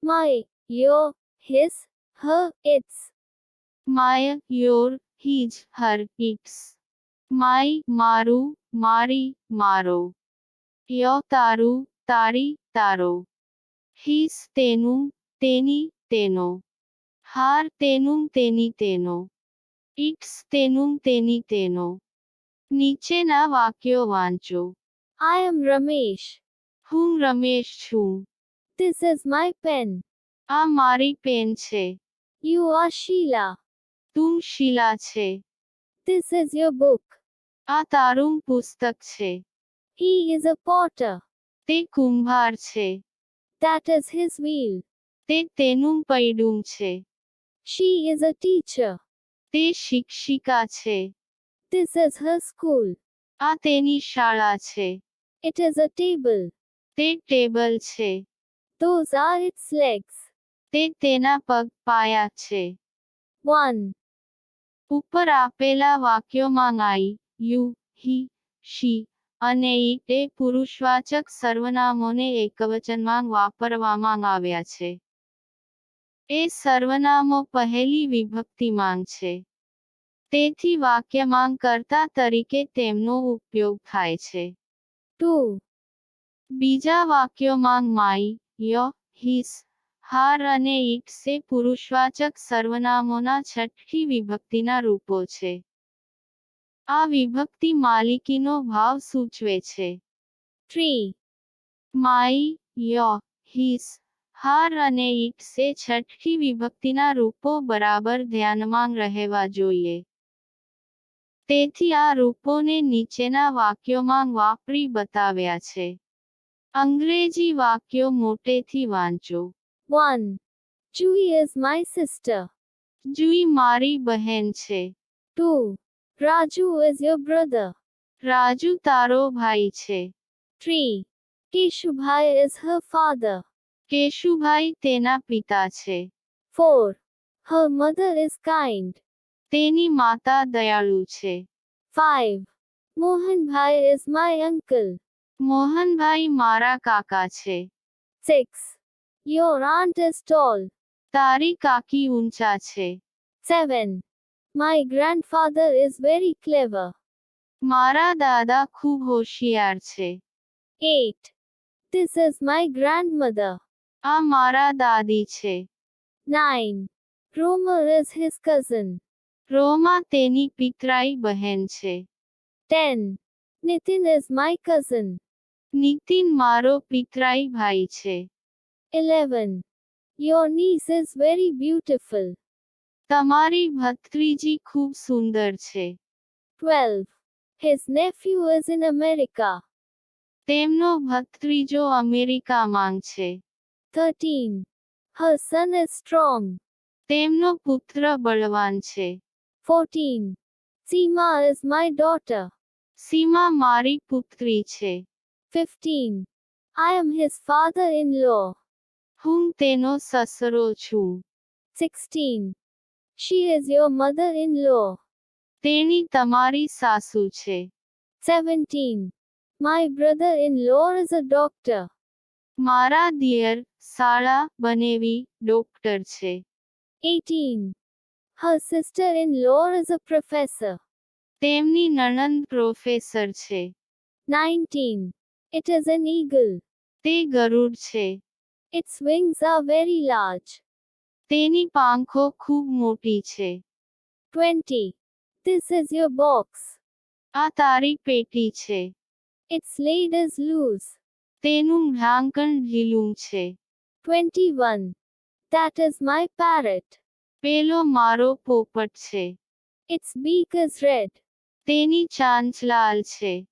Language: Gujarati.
My, your, his, her, its. My, your, his, her, its. My, મારું, મારી, મારો. Your, તારું, તારી, તારો. His, તેનું, તેની, તેનો. Her, તેનું, તેની, તેનો. Its, તેનું, તેની, તેનો. નીચેના વાક્યો વાંચો. I am Ramesh. હું રમેશ છું. This is my pen. આ મારી પેન છે. You are Sheila. તું શીલા છે. This is your book. આ તારું પુસ્તક છે. He is a potter. તે કુંભાર છે. That is his wheel. તે તેનું પૈડું છે. She is a teacher. તે શિક્ષિકા છે. This is her school. આ તેની શાળા છે. It is a table. તે ટેબલ છે. Those are its legs. તે તેના પગ પાયા છે. 1. ઉપર આપેલા વાક્યોમાં I, you, he, she અને it એ પુરુષવાચક સર્વનામોને એકવચનમાં વાપરવામાં આવ્યા છે. એ સર્વનામો પહેલી વિભક્તિમાં છે. તેથી વાક્યમાં કર્તા તરીકે તેમનો ઉપયોગ થાય છે. 2. બીજા વાક્યોમાં my, your, his, her અને its એ પુરુષવાચક સર્વનામોના છઠ્ઠી વિભક્તિના રૂપો છે. આ વિભક્તિ માલિકીનો ભાવ સૂચવે છે. 3. My, your, his, her અને its એ છઠ્ઠી વિભક્તિના રૂપો બરાબર ધ્યાનમાં રહેવા જોઈએ. તેથી આ રૂપોને નીચેના વાક્યોમાં વાપરી બતાવ્યા છે. અંગ્રેજી વાક્યો મોટેથી વાંચો. 1. Jui is my sister. જુઈ મારી બહેન છે. 2. Raju is your brother. Raju તારો ભાઈ છે. 3. Keshubhai is her father. Keshubhai તેના પિતા છે. 4. Her mother is kind. તેની માતા દયાળુ છે. 5. Mohanbhai is my uncle. Mohanbhai મારા કાકા છે. 6. Your aunt is tall. તારી કાકી ઊંચા છે. 7. My grandfather is very clever. મારા દાદા ખૂબ હોશિયાર છે. 8. This is my grandmother. આ મારા દાદી છે. 9. Roma is his cousin. રોમા તેની પિતરાઈ બહેન છે. 10. Nitin is my cousin. Nitin મારો પિતરાઈ ભાઈ છે. 11. Your niece is very beautiful. તમારી ભત્રીજી ખૂબ સુંદર છે. 12. His nephew is in America. તેમનો ભત્રીજો અમેરિકામાં છે. 13. Her son is strong. તેમનો પુત્ર બળવાન છે. 14. Seema is my daughter. સીમા મારી પુત્રી છે. 15. I am his father-in-law. હું તેનો સસરો છું. 16. She is your mother-in-law. તેણી તમારી સાસુ છે. 17. My brother-in-law is a doctor. મારા દિયર શાળા બનેવી ડોક્ટર છે. 18. Her sister-in-law is a professor. તેમની નણંદ પ્રોફેસર છે. 19. It is an eagle. તે ગરુડ છે. Its wings are very large. તેની પાંખો ખૂબ મોટી છે. 20. This is your box. આ તારી પેટી છે. Its lid is loose. તેનું ઢાંકણ ઢીલું છે. 21. That is my parrot. પેલો મારો પોપટ છે. Its beak is red. તેની ચાંચ લાલ છે.